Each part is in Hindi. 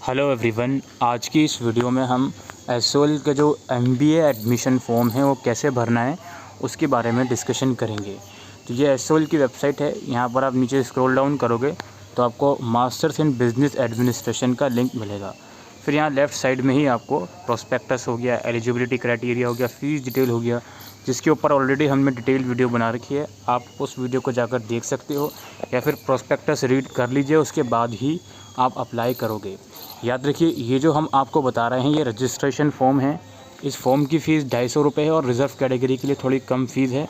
हेलो एवरीवन, आज की इस वीडियो में हम एसओएल के जो एमबीए एडमिशन फॉर्म है वो कैसे भरना है उसके बारे में डिस्कशन करेंगे। तो ये एसओएल की वेबसाइट है। यहाँ पर आप नीचे स्क्रॉल डाउन करोगे तो आपको मास्टर्स इन बिज़नेस एडमिनिस्ट्रेशन का लिंक मिलेगा। फिर यहाँ लेफ़्ट साइड में ही आपको प्रोस्पेक्टस हो गया, एलिजिबिलिटी क्राइटेरिया हो गया, फ़ीस डिटेल हो गया, जिसके ऊपर ऑलरेडी हमने डिटेल वीडियो बना रखी है। आप उस वीडियो को जाकर देख सकते हो या फिर प्रोस्पेक्टस रीड कर लीजिए, उसके बाद ही आप अप्लाई करोगे। याद रखिए, ये जो हम आपको बता रहे हैं ये रजिस्ट्रेशन फॉर्म है। इस फॉर्म की फ़ीस 250 रुपये है और रिज़र्व कैटेगरी के लिए थोड़ी कम फ़ीस है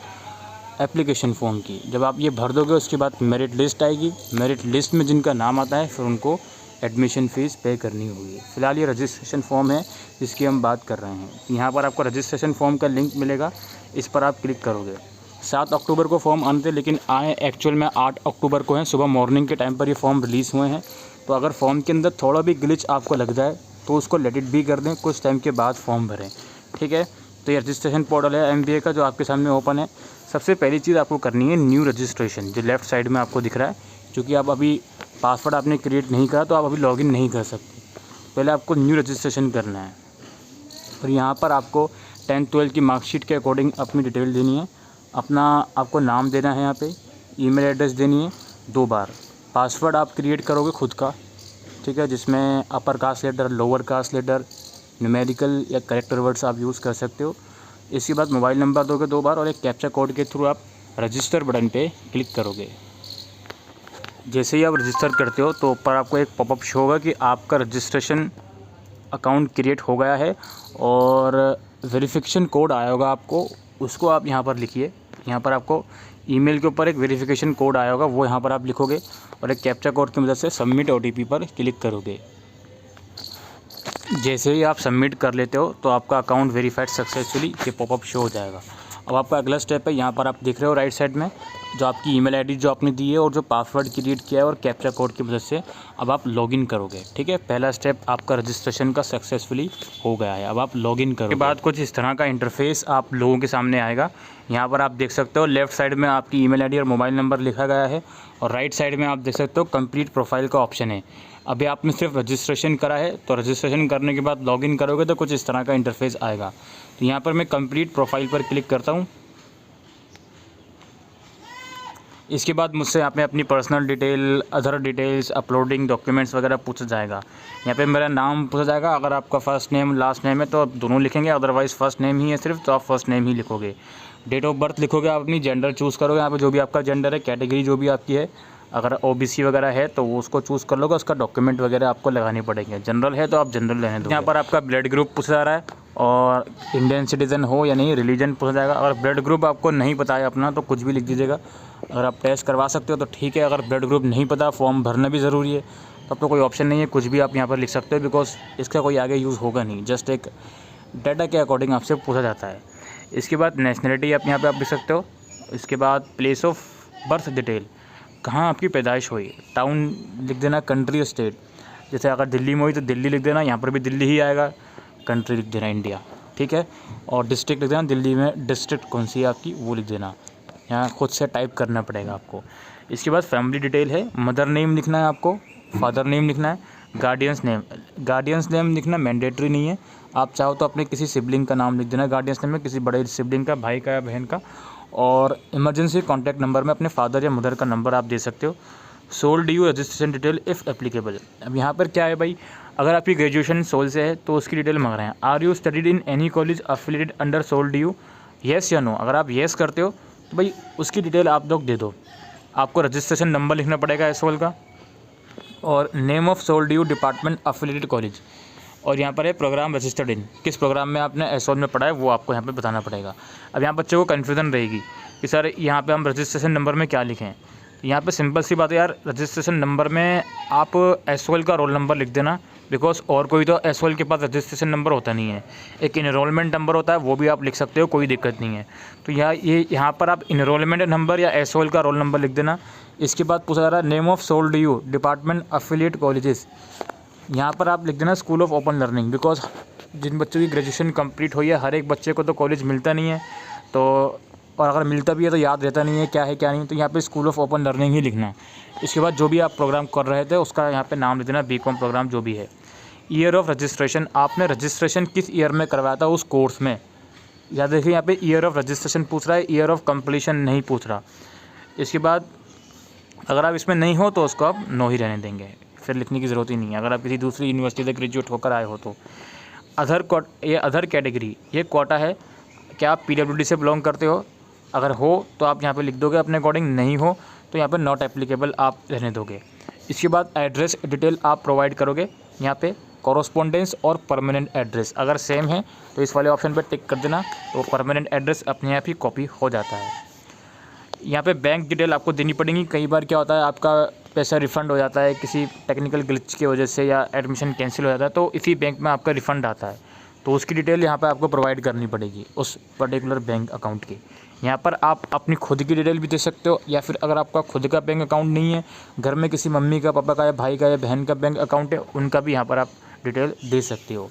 एप्लीकेशन फ़ॉर्म की। जब आप ये भर दोगे उसके बाद मेरिट लिस्ट आएगी। मेरिट लिस्ट में जिनका नाम आता है फिर उनको एडमिशन फ़ीस पे करनी होगी। फ़िलहाल ये रजिस्ट्रेशन फॉर्म है जिसकी हम बात कर रहे हैं। यहाँ पर आपको रजिस्ट्रेशन फॉर्म का लिंक मिलेगा, इस पर आप क्लिक करोगे। 7 अक्टूबर को फॉर्म आने थे लेकिन आए एक्चुअल में 8 अक्टूबर को हैं। सुबह मॉर्निंग के टाइम पर ये फॉर्म रिलीज़ हुए हैं। तो अगर फॉर्म के अंदर थोड़ा भी ग्लिच आपको लग जाए तो उसको लेट इट बी कर दें, कुछ टाइम के बाद फॉर्म भरें, ठीक है। तो ये रजिस्ट्रेशन पोर्टल है एमबीए का जो आपके सामने ओपन है। सबसे पहली चीज़ आपको करनी है न्यू रजिस्ट्रेशन, जो लेफ़्ट साइड में आपको दिख रहा है। क्योंकि आप अभी पासवर्ड आपने क्रिएट नहीं करा तो आप अभी लॉगिन नहीं कर सकते। पहले आपको न्यू रजिस्ट्रेशन करना है और यहाँ पर आपको 10th-12th की मार्कशीट के अकॉर्डिंग अपनी डिटेल देनी है। अपना आपको नाम देना है, यहाँ पे ईमेल एड्रेस देनी है 2 बार। पासवर्ड आप क्रिएट करोगे खुद का, ठीक है, जिसमें upper case letter, lower case letter, numerical या करेक्टर वर्ड्स आप यूज़ कर सकते हो। इसके बाद मोबाइल नंबर दोगे 2 बार और एक कैप्चा कोड के थ्रू आप रजिस्टर बटन पे क्लिक करोगे। जैसे ही आप रजिस्टर करते हो तो ऊपर आपको एक पॉपअप शो होगा कि आपका रजिस्ट्रेशन अकाउंट क्रिएट हो गया है और वेरिफिकेशन कोड आया होगा आपको, उसको आप यहाँ पर लिखिए। यहाँ पर आपको ईमेल के ऊपर एक वेरिफिकेशन कोड आया होगा, वो यहाँ पर आप लिखोगे और एक कैप्चा कोड की मदद से सबमिट ओटीपी पर क्लिक करोगे। जैसे ही आप सबमिट कर लेते हो तो आपका अकाउंट वेरीफाइड सक्सेसफुली ये पॉपअप शो हो जाएगा। अब आपका अगला स्टेप है, यहाँ पर आप देख रहे हो राइट साइड में जो आपकी ईमेल आईडी जो आपने दी है और जो पासवर्ड क्रिएट किया है और कैप्चा कोड की मदद से अब आप लॉगिन करोगे, ठीक है। पहला स्टेप आपका रजिस्ट्रेशन का सक्सेसफुली हो गया है। अब आप लॉगिन करोगे। के बाद कुछ इस तरह का इंटरफेस आप लोगों के सामने आएगा। यहाँ पर आप देख सकते हो लेफ़्ट साइड में आपकी ईमेल आईडी और मोबाइल नंबर लिखा गया है और राइट साइड में आप देख सकते हो कंप्लीट प्रोफाइल का ऑप्शन है। अभी आपने सिर्फ रजिस्ट्रेशन करा है तो रजिस्ट्रेशन करने के बाद लॉगिन करोगे तो कुछ इस तरह का इंटरफेस आएगा। तो यहाँ पर मैं कंप्लीट प्रोफाइल पर क्लिक करता हूँ। इसके बाद मुझसे यहाँ पे अपनी personal detail, other details, uploading documents वगैरह पूछा जाएगा। यहाँ पे मेरा नाम पूछा जाएगा। अगर आपका फ़र्स्ट नेम लास्ट नेम है तो आप दोनों लिखेंगे, अदरवाइज़ फ़र्स्ट नेम ही है सिर्फ तो आप फर्स्ट नेम ही लिखोगे। डेट ऑफ बर्थ लिखोगे, आप अपनी जेंडर चूज़ करोगे। यहाँ पे जो भी आपका जेंडर है, कैटेगरी जो भी आपकी है, अगर ओबीसी वगैरह है तो वो उसको चूज़ कर लोगे। उसका डॉक्यूमेंट वगैरह आपको लगाने पड़ेंगे। जनरल है तो आप जनरल रहने दो। यहाँ पर आपका ब्लड ग्रुप पूछा जा रहा है और इंडियन सिटीज़न हो या नहीं, रिलीजन पूछा जाएगा। अगर ब्लड ग्रुप आपको नहीं पता है अपना तो कुछ भी लिख दीजिएगा। अगर आप टेस्ट करवा सकते हो तो ठीक है। अगर ब्लड ग्रुप नहीं पता, फॉर्म भरना भी ज़रूरी है, तब तो कोई ऑप्शन नहीं है, कुछ भी आप यहाँ पर लिख सकते हो बिकॉज इसका कोई आगे यूज़ होगा नहीं। जस्ट एक डाटा के अकॉर्डिंग आपसे पूछा जाता है। इसके बाद नेशनलिटी आप यहाँ पर आप लिख सकते हो। इसके बाद प्लेस ऑफ बर्थ डिटेल, कहाँ आपकी पैदाइश हुई, टाउन लिख देना, कंट्री स्टेट, जैसे अगर दिल्ली में हुई तो दिल्ली लिख देना, यहाँ पर भी दिल्ली ही आएगा। कंट्री लिख देना इंडिया, ठीक है। और डिस्ट्रिक्ट लिख देना, दिल्ली में डिस्ट्रिक्ट कौन सी है आपकी वो लिख देना। यहाँ खुद से टाइप करना पड़ेगा आपको। इसके बाद फैमिली डिटेल है, मदर नेम लिखना है आपको, फादर नेम लिखना है, गार्डियंस नेम लिखना मैंडेटरी नहीं है। आप चाहो तो अपने किसी सिबलिंग का नाम लिख देना गार्डियंस नेम में, किसी बड़े सिबलिंग का, भाई का या बहन का। और इमरजेंसी कॉन्टैक्ट नंबर में अपने फादर या मदर का नंबर आप दे सकते हो। SOL DU registration detail if applicable. अब यहाँ पर क्या है भाई, अगर आपकी ग्रेजुएशन सोल से है तो उसकी डिटेल मांग रहे हैं। Are you studied in any college affiliated under SOL DU, yes या नो। अगर आप येस करते हो तो भाई उसकी डिटेल आप लोग दे दो। आपको रजिस्ट्रेशन नंबर लिखना पड़ेगा एसओएल का और name of SOL DU department affiliated college. और यहाँ पर है प्रोग्राम रजिस्टर्ड इन, किस प्रोग्राम में आपने एसओएल में पढ़ा है वो आपको यहाँ पे बताना पड़ेगा। अब यहाँ बच्चों को कन्फ्यूज़न रहेगी कि सर यहाँ पे हम रजिस्ट्रेशन नंबर में क्या लिखें। यहाँ पे सिंपल सी बात है यार, रजिस्ट्रेशन नंबर में आप एसओएल का रोल नंबर लिख देना बिकॉज और कोई तो एसओएल के पास रजिस्ट्रेशन नंबर होता नहीं है। एक इनरोलमेंट नंबर होता है, वो भी आप लिख सकते हो, कोई दिक्कत नहीं है। तो यहाँ पर आप इनरोलमेंट नंबर या एसओएल का रोल नंबर लिख देना। इसके बाद पूछा जा रहा है name of SOL DU department affiliate colleges, यहाँ पर आप लिख देना school of open learning because जिन बच्चों की ग्रेजुएशन कंप्लीट हुई है हर एक बच्चे को तो कॉलेज मिलता नहीं है, तो और अगर मिलता भी है तो याद रहता नहीं है क्या है क्या नहीं, तो यहाँ पे स्कूल ऑफ ओपन लर्निंग ही लिखना है। इसके बाद जो भी आप प्रोग्राम कर रहे थे उसका यहाँ पे नाम लिख देना, बीकॉम प्रोग्राम जो भी है। ईयर ऑफ रजिस्ट्रेशन, आपने रजिस्ट्रेशन किस ईयर में करवाया था उस कोर्स में। या देखिए यहाँ पे ईयर ऑफ रजिस्ट्रेशन पूछ रहा है, ईयर ऑफ कंप्लीशन नहीं पूछ रहा। इसके बाद अगर आप इसमें नहीं हो तो उसको आप नो ही रहने देंगे, फिर लिखने की ज़रूरत ही नहीं है अगर आप किसी दूसरी यूनिवर्सिटी से ग्रेजुएट होकर आए हो तो। ये अदर कैटेगरी, ये कोटा है, क्या आप PWD से बिलोंग करते हो, अगर हो तो आप यहाँ पे लिख दोगे अपने अकॉर्डिंग, नहीं हो तो यहाँ पे नॉट एप्लीकेबल आप रहने दोगे। इसके बाद एड्रेस डिटेल आप प्रोवाइड करोगे, यहाँ पे कॉरस्पॉन्डेंस और परमानेंट एड्रेस अगर सेम है तो इस वाले ऑप्शन पर टिक कर देना, तो परमानेंट एड्रेस अपने आप ही कॉपी हो जाता है। यहाँ पे बैंक डिटेल आपको देनी पड़ेगी। कई बार क्या होता है आपका पैसा रिफ़ंड हो जाता है किसी टेक्निकल ग्लिच की वजह से, या एडमिशन कैंसिल हो जाता है तो इसी बैंक में आपका रिफ़ंड आता है, तो उसकी डिटेल यहाँ पे आपको प्रोवाइड करनी पड़ेगी उस पर्टिकुलर बैंक अकाउंट की। यहाँ पर आप अपनी खुद की डिटेल भी दे सकते हो, या फिर अगर आपका खुद का बैंक अकाउंट नहीं है, घर में किसी मम्मी का, पापा का या भाई का या बहन का बैंक अकाउंट है, उनका भी यहाँ पर आप डिटेल दे सकते हो।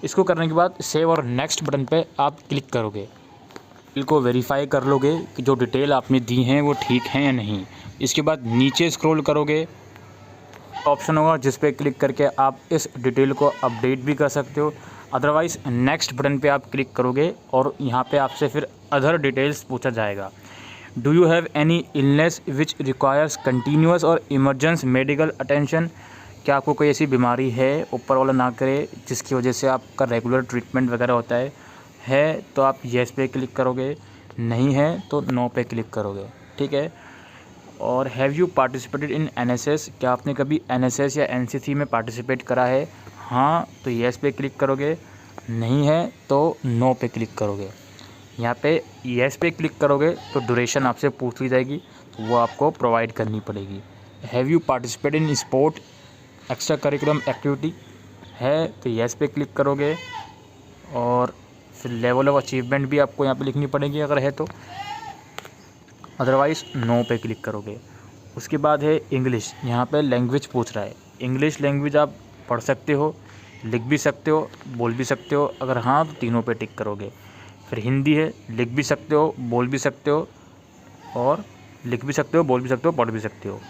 इसको करने के बाद सेव और नेक्स्ट बटन पे आप क्लिक करोगे, डिटेल को वेरीफाई कर लोगे कि जो डिटेल आपने दी हैं वो ठीक हैं या नहीं। इसके बाद नीचे स्क्रॉल करोगे, ऑप्शन होगा जिस पे क्लिक करके आप इस डिटेल को अपडेट भी कर सकते हो। अदरवाइज़ नेक्स्ट बटन पे आप क्लिक करोगे और यहाँ पे आपसे फिर अदर डिटेल्स पूछा जाएगा। Do you have any illness which requires continuous और इमरजेंस मेडिकल अटेंशन, क्या आपको कोई ऐसी बीमारी है, ऊपर वाला ना करे, जिसकी वजह से आपका रेगुलर ट्रीटमेंट वगैरह होता है तो आप येस पे क्लिक करोगे, नहीं है तो नो पे क्लिक करोगे, ठीक है। और have you participated in NSS, क्या आपने कभी NSS या NCC में पार्टिसिपेट करा है, हाँ तो येस पे क्लिक करोगे, नहीं है तो नो पे क्लिक करोगे। यहाँ पे येस पे क्लिक करोगे तो ड्यूरेशन आपसे पूछ ली जाएगी, तो वो आपको प्रोवाइड करनी पड़ेगी। Have you participated in sport extra curriculum activity, है तो येस पे क्लिक करोगे, और फिर लेवल ऑफ अचीवमेंट भी आपको यहाँ पे लिखनी पड़ेगी अगर है तो, अदरवाइज़ नो पे क्लिक करोगे। उसके बाद है इंग्लिश, यहाँ पे लैंग्वेज पूछ रहा है, इंग्लिश लैंग्वेज आप पढ़ सकते हो, लिख भी सकते हो, बोल भी सकते हो, अगर हाँ तो तीनों पे टिक करोगे। फिर हिंदी है, लिख भी सकते हो, बोल भी सकते हो, और लिख भी सकते हो, बोल भी सकते हो, पढ़ भी सकते हो।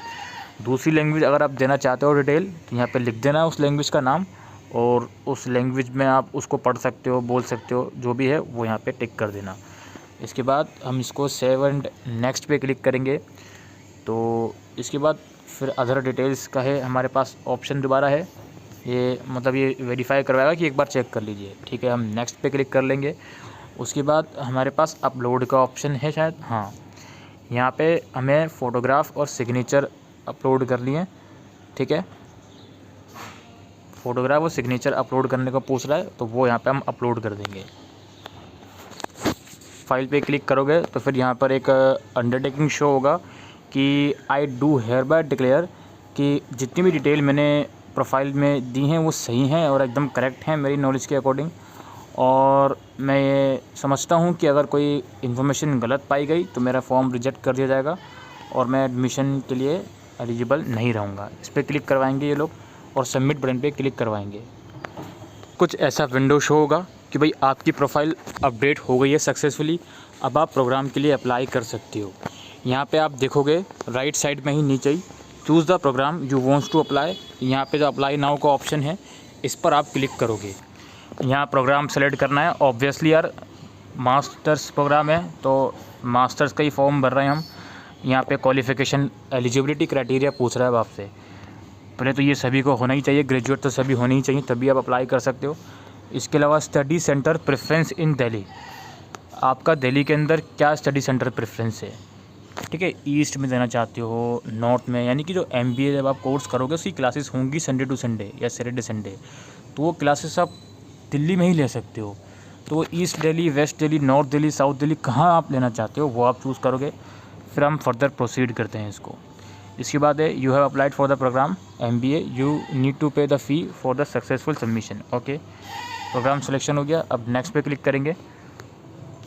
दूसरी लैंग्वेज अगर आप देना चाहते हो डिटेल तो यहाँ पे लिख देना उस लैंग्वेज का नाम, और उस लैंग्वेज में आप उसको पढ़ सकते हो, बोल सकते हो, जो भी है वो यहाँ पे टिक कर देना। इसके बाद हम इसको सेव एंड नेक्स्ट पे क्लिक करेंगे, तो इसके बाद फिर अदर डिटेल्स का है हमारे पास ऑप्शन दोबारा है, ये मतलब ये वेरीफाई करवाएगा कि एक बार चेक कर लीजिए, ठीक है। हम नेक्स्ट पे क्लिक कर लेंगे। उसके बाद हमारे पास अपलोड का ऑप्शन है शायद, हाँ यहाँ पे हमें फ़ोटोग्राफ और सिग्नेचर अपलोड कर लिए, ठीक है। फ़ोटोग्राफ और सिग्नेचर अपलोड करने को पूछ रहा है तो वो यहाँ पे हम अपलोड कर देंगे। फाइल पे क्लिक करोगे तो फिर यहाँ पर एक अंडरटेकिंग शो होगा कि I do hereby declare, कि जितनी भी डिटेल मैंने प्रोफाइल में दी हैं वो सही हैं और एकदम करेक्ट हैं मेरी नॉलेज के अकॉर्डिंग, और मैं ये समझता हूँ कि अगर कोई इन्फॉर्मेशन गलत पाई गई तो मेरा फॉर्म रिजेक्ट कर दिया जाएगा और मैं एडमिशन के लिए एलिजिबल नहीं रहूँगा। इस पर क्लिक करवाएंगे ये लोग और सबमिट बटन पे क्लिक करवाएंगे। कुछ ऐसा विंडो शो होगा कि भाई आपकी प्रोफाइल अपडेट हो गई है सक्सेसफुली, अब आप प्रोग्राम के लिए अप्लाई कर सकते हो। यहाँ पे आप देखोगे राइट साइड में ही नीचे ही choose the programme you wants to apply, यहाँ पे जो अप्लाई नाउ का ऑप्शन है इस पर आप क्लिक करोगे। यहाँ प्रोग्राम सेलेक्ट करना है, ऑब्वियसली यार मास्टर्स प्रोग्राम है तो मास्टर्स का ही फॉर्म भर रहे हैं हम। यहाँ पे क्वालिफ़िकेशन एलिजिबिलिटी क्राइटेरिया पूछ रहा है आपसे, पहले तो ये सभी को होना ही चाहिए, ग्रेजुएट तो सभी होने ही चाहिए तभी आप अप्लाई कर सकते हो। इसके अलावा study centre preference in Delhi, आपका दिल्ली के अंदर क्या स्टडी सेंटर प्रेफरेंस है, ठीक है। ईस्ट में देना चाहते हो, नॉर्थ में, यानी कि जो MBA जब आप कोर्स करोगे उसकी क्लासेस होंगी संडे टू संडे या सैटरडे संडे, तो वो क्लासेस आप दिल्ली में ही ले सकते हो। तो वो east Delhi, west Delhi, north Delhi, south Delhi कहाँ आप लेना चाहते हो वो आप चूज़ करोगे। फिर हम फर्दर प्रोसीड करते हैं इसको। इसके बाद है you have applied for the programme MBA, you need to pay the fee for the successful submission, okay. Programme selection हो गया, अब नेक्स्ट पे क्लिक करेंगे।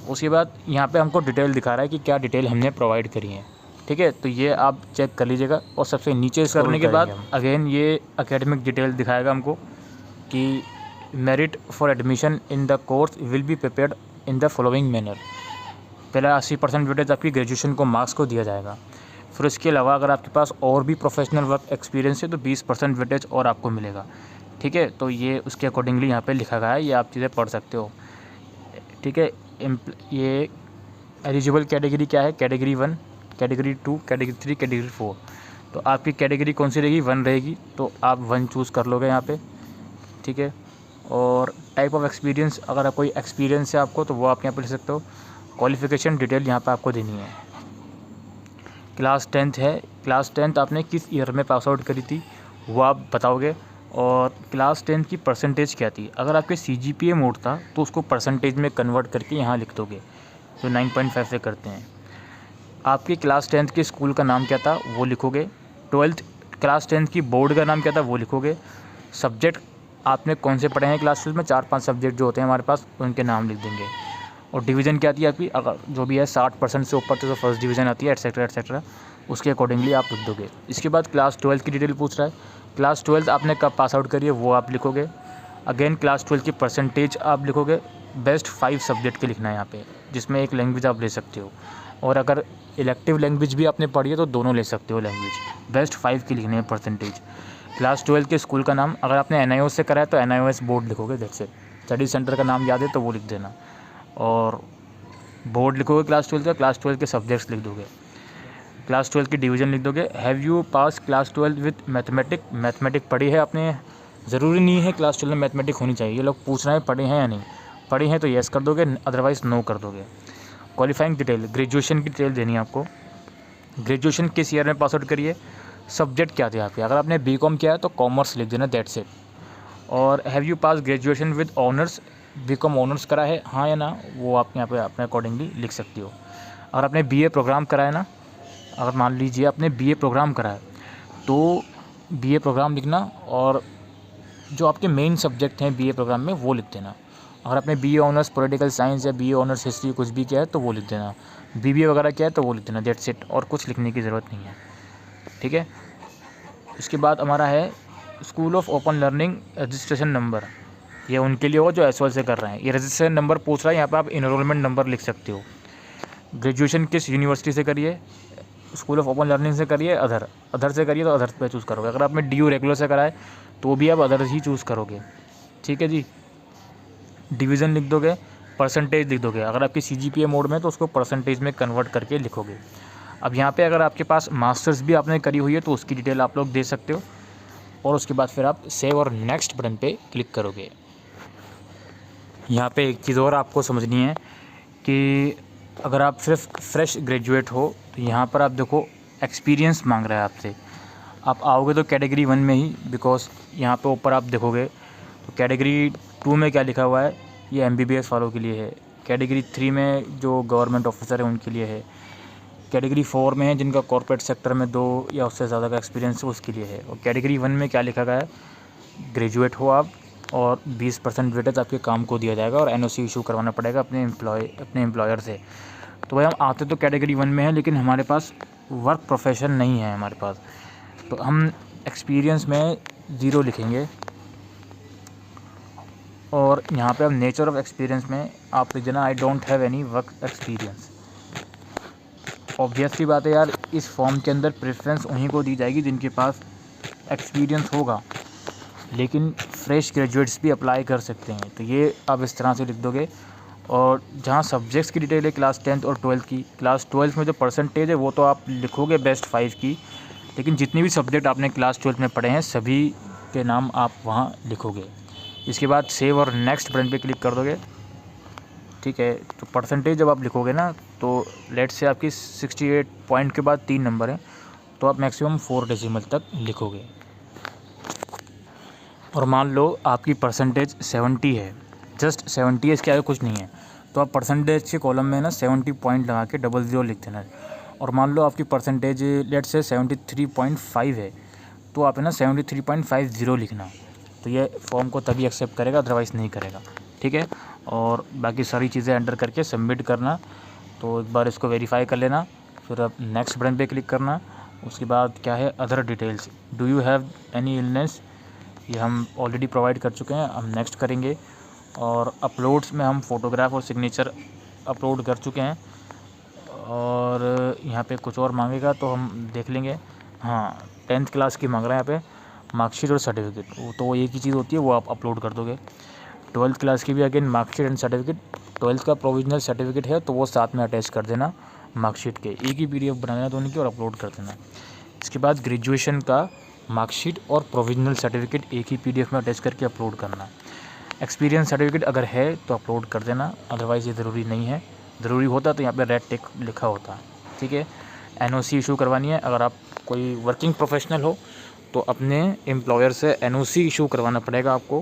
उसके बाद यहाँ पे हमको डिटेल दिखा रहा है कि क्या डिटेल हमने प्रोवाइड करी है, ठीक है। तो ये आप चेक कर लीजिएगा और सबसे नीचे करने के बाद अगेन ये एकेडमिक डिटेल दिखाएगा हमको कि merit for admission in the course will be prepared in the following manner. पहला 80% वेटेज आपकी ग्रेजुएशन को मार्क्स को दिया जाएगा। फिर इसके अलावा अगर आपके पास और भी प्रोफेशनल वर्क एक्सपीरियंस है तो 20% वेटेज और आपको मिलेगा। ठीक है। तो ये उसके अकॉर्डिंगली यहाँ पे लिखा गया है, ये आप चीज़ें पढ़ सकते हो, ठीक है। ये एलिजिबल कैटेगरी क्या है, कैटेगरी 1, कैटेगरी 2, कैटेगरी 3, कैटेगरी 4। तो आपकी कैटेगरी कौन सी रहेगी, 1 रहेगी, तो आप 1 चूज़ कर लोगे यहाँ पे, ठीक है। और टाइप ऑफ एक्सपीरियंस, अगर कोई एक्सपीरियंस है आपको तो वो आप यहाँ पे लिख सकते हो। क्वालिफ़िकेशन डिटेल यहाँ पे आपको देनी है। क्लास 10th है, क्लास 10th आपने किस ईयर में पास आउट करी थी वो आप बताओगे। और क्लास 10th की परसेंटेज क्या थी, अगर आपके CGPA मोड था तो उसको परसेंटेज में कन्वर्ट करके यहाँ लिख दोगे, जो 9.5 से करते हैं। आपकी क्लास 10th के स्कूल का नाम क्या था वो लिखोगे। 12th क्लास 10th की बोर्ड का नाम क्या था वो लिखोगे। सब्जेक्ट आपने कौन से पढ़े हैं क्लास 12 में, 4-5 सब्जेक्ट जो होते हैं हमारे पास उनके नाम लिख देंगे। और डिवीज़न क्या थी आपकी, अगर जो भी है 60% से ऊपर तो फर्स्ट डिवीज़न आती है, एटसेट्रा एटसेट्रा, उसके अकॉर्डिंगली आप लिख दोगे। इसके बाद क्लास 12th की डिटेल पूछ रहा है, क्लास 12th आपने कब पास आउट करी है वो आप लिखोगे। अगेन क्लास 12th की परसेंटेज आप लिखोगे। बेस्ट 5 सब्जेक्ट के लिखना है यहाँ पे, जिसमें एक लैंग्वेज आप ले सकते हो, और अगर इलेक्टिव लैंग्वेज भी आपने पढ़ी है तो दोनों ले सकते हो लैंग्वेज। बेस्ट 5 की लिखनी है परसेंटेज। क्लास 12th के स्कूल का नाम, अगर आपने NIOS से करा है तो NIOS बोर्ड लिखोगे, दैट्स इट। स्टडी सेंटर का नाम याद है तो वो लिख देना, और बोर्ड लिखोगे क्लास 12th का, क्लास 12th के सब्जेक्ट्स लिख दोगे, क्लास 12th की डिवीज़न लिख दोगे। Have you pass class 12th with mathematic पढ़ी है आपने, ज़रूरी नहीं है क्लास 12 में मैथमेटिक होनी चाहिए, ये लोग पूछ रहे हैं पढ़े हैं या नहीं, पढ़े हैं तो येस कर दोगे, अदरवाइज़ नो कर दोगे। क्वालिफाइंग डिटेल, ग्रेजुएशन की डिटेल देनी है आपको। ग्रेजुएशन किस ईयर में पास आउट करिए, सब्जेक्ट क्या थे आपके, अगर आपने BCom किया है तो कॉमर्स लिख देना, दैट्स इट। और have you pass graduation with honours, BCom honours करा है हाँ या ना, वो आप यहाँ पे अपने अकॉर्डिंगली लिख सकते हो। अगर आपने BA प्रोग्राम करा है ना, अगर मान लीजिए आपने BA प्रोग्राम करा है तो BA प्रोग्राम लिखना, और जो आपके मेन सब्जेक्ट हैं BA प्रोग्राम में वो लिख देना। अगर आपने BA ऑनर्स पॉलिटिकल साइंस या BA ऑनर्स हिस्ट्री कुछ भी किया है तो वो लिख देना, BBA वगैरह किया है तो वो लिख देना, दैट्स इट। और कुछ लिखने की ज़रूरत नहीं है, ठीक है। इसके बाद हमारा है school of open learning registration number, ये उनके लिए होगा जो SOL से कर रहे हैं। ये रजिस्ट्रेशन नंबर पूछ रहा है, यहाँ पर आप इनरोलमेंट नंबर लिख सकते हो। ग्रेजुएशन किस यूनिवर्सिटी से करिए, स्कूल ऑफ ओपन लर्निंग से करिए, अदर से करिए तो अदर पे चूज़ करोगे। अगर आपने DU रेगुलर से कराए तो भी आप अदर ही चूज़ करोगे, ठीक है जी। डिवीज़न लिख दोगे, परसेंटेज लिख दोगे, अगर आपकी CGPA मोड में तो उसको परसेंटेज में कन्वर्ट करके लिखोगे। अब यहाँ पे अगर आपके पास मास्टर्स भी आपने करी हुई है तो उसकी डिटेल आप लोग दे सकते हो, और उसके बाद फिर आप सेव और नेक्स्ट बटन पे क्लिक करोगे। यहाँ पे एक चीज़ और आपको समझनी है कि अगर आप सिर्फ फ्रेश ग्रेजुएट हो तो यहाँ पर आप देखो एक्सपीरियंस मांग रहा है आपसे। आप आओगे तो कैटेगरी 1 में ही, बिकॉज यहाँ पे ऊपर आप देखोगे तो कैटेगरी 2 में क्या लिखा हुआ है, ये MBBS वालों के लिए है। कैटेगरी 3 में जो गवर्नमेंट ऑफिसर है उनके लिए है। कैटेगरी 4 में है जिनका कॉर्पोरेट सेक्टर में 2 या उससे ज़्यादा का एक्सपीरियंस है उसके लिए है। और कैटेगरी 1 में क्या लिखा गया है, ग्रेजुएट हो आप और 20% वेटेज आपके काम को दिया जाएगा और NOC इशू करवाना पड़ेगा अपने एम्प्लॉयर से। तो भाई हम आते तो कैटेगरी 1 में है, लेकिन हमारे पास वर्क प्रोफेशन नहीं है हमारे पास, तो हम एक्सपीरियंस में 0 लिखेंगे। और यहाँ पे अब नेचर ऑफ एक्सपीरियंस में आप लिख देना I don't have any work experience. Obviously बात है यार, इस फॉर्म के अंदर प्रेफरेंस उन्हीं को दी जाएगी जिनके पास एक्सपीरियंस होगा, लेकिन फ्रेश ग्रेजुएट्स भी अप्लाई कर सकते हैं। तो ये आप इस तरह से लिख दोगे। और जहाँ सब्जेक्ट्स की डिटेल है क्लास 10th और 12th की, क्लास 12th में जो परसेंटेज है वो तो आप लिखोगे बेस्ट 5 की, लेकिन जितने भी सब्जेक्ट आपने क्लास 12th में पढ़े हैं सभी के नाम आप वहाँ लिखोगे। इसके बाद सेव और नेक्स्ट बटन पे क्लिक कर दोगे, ठीक है। तो परसेंटेज जब आप लिखोगे ना, तो लेट से आपकी 68 पॉइंट के बाद 3 नंबर हैं, तो आप मैक्सिमम 4 डेसिमल तक लिखोगे। और मान लो आपकी परसेंटेज 70 है, जस्ट 70 है, इसके आगे कुछ नहीं है, तो आप परसेंटेज के कॉलम में ना 70 पॉइंट लगा के 00 लिख देना। और मान लो आपकी परसेंटेज लेट से 73.5 है, तो आप है ना 73.50 लिखना। तो ये फॉर्म को तभी एक्सेप्ट करेगा, अदरवाइज़ नहीं करेगा, ठीक है। और बाकी सारी चीज़ें एंटर करके सबमिट करना। तो एक बार इसको वेरीफाई कर लेना, फिर अब नेक्स्ट बटन पे क्लिक करना। उसके बाद क्या है, other details, do you have any illness, ये हम ऑलरेडी प्रोवाइड कर चुके हैं, हम नेक्स्ट करेंगे। और अपलोड्स में हम फ़ोटोग्राफ और सिग्नेचर अपलोड कर चुके हैं। और यहाँ पे कुछ और मांगेगा तो हम देख लेंगे। हाँ, 10th क्लास की मांग रहा है यहाँ पे, मार्कशीट और सर्टिफिकेट तो वो एक ही चीज़ होती है, वो आप अपलोड कर दोगे। 12th क्लास की भी again marksheet and certificate, 12th का प्रोविजनल सर्टिफिकेट है तो वो साथ में अटैच कर देना मार्कशीट के, एक ही PDF बनाना दोनों की और अपलोड कर देना। इसके बाद ग्रेजुएशन का मार्कशीट और प्रोविजनल सर्टिफिकेट एक ही PDF में अटैच करके अपलोड करना। एक्सपीरियंस सर्टिफिकेट अगर है तो अपलोड कर देना, अदरवाइज़ ये ज़रूरी नहीं है। ज़रूरी होता तो यहाँ पे रेड टिक लिखा होता, ठीक है। NOC इशू करवानी है, अगर आप कोई वर्किंग प्रोफेशनल हो तो अपने एम्प्लॉयर से NOC इशू करवाना पड़ेगा आपको,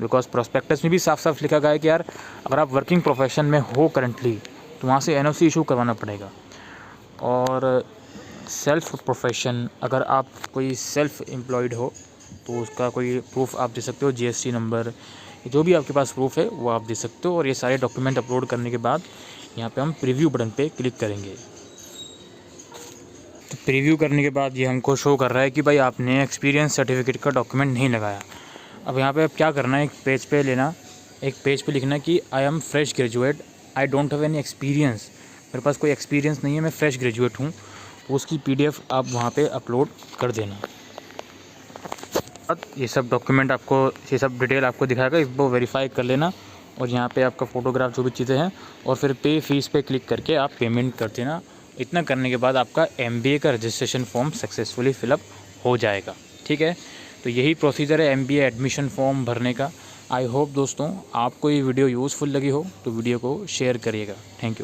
बिकॉज प्रोस्पेक्टस में भी साफ साफ लिखा गया है कि यार अगर आप वर्किंग प्रोफेशन में हो करंटली तो वहाँ से NOC इशू करवाना पड़ेगा। और सेल्फ प्रोफेशन, अगर आप कोई सेल्फ एम्प्लॉयड हो तो उसका कोई प्रूफ आप दे सकते हो, GST नंबर, जो भी आपके पास प्रूफ है वो आप दे सकते हो। और ये सारे डॉक्यूमेंट अपलोड करने के बाद यहाँ पे हम प्रीव्यू बटन पे क्लिक करेंगे। तो प्रीव्यू करने के बाद ये हमको शो कर रहा है कि भाई आपने एक्सपीरियंस सर्टिफिकेट का डॉक्यूमेंट नहीं लगाया। अब यहाँ पे अब क्या करना है, एक पेज पे लेना, एक पेज पे लिखना कि I am fresh graduate, I don't have any experience, मेरे पास कोई एक्सपीरियंस नहीं है, मैं फ्रेश ग्रेजुएट हूँ। तो उसकी PDF आप वहाँ पे अपलोड कर देना। ये सब डॉक्यूमेंट आपको, ये सब डिटेल आपको दिखाएगा, इसको वेरीफाई कर लेना। और यहाँ पे आपका फ़ोटोग्राफ जो भी चीज़ें हैं, और फिर पे फीस पे क्लिक करके आप पेमेंट कर देना। इतना करने के बाद आपका MBA का रजिस्ट्रेशन फॉर्म सक्सेसफुली फिलअप हो जाएगा, ठीक है। तो यही प्रोसीजर है MBA एडमिशन फॉर्म भरने का। आई होप दोस्तों आपको ये वीडियो यूज़फुल लगी हो तो वीडियो को शेयर करिएगा। Thank you.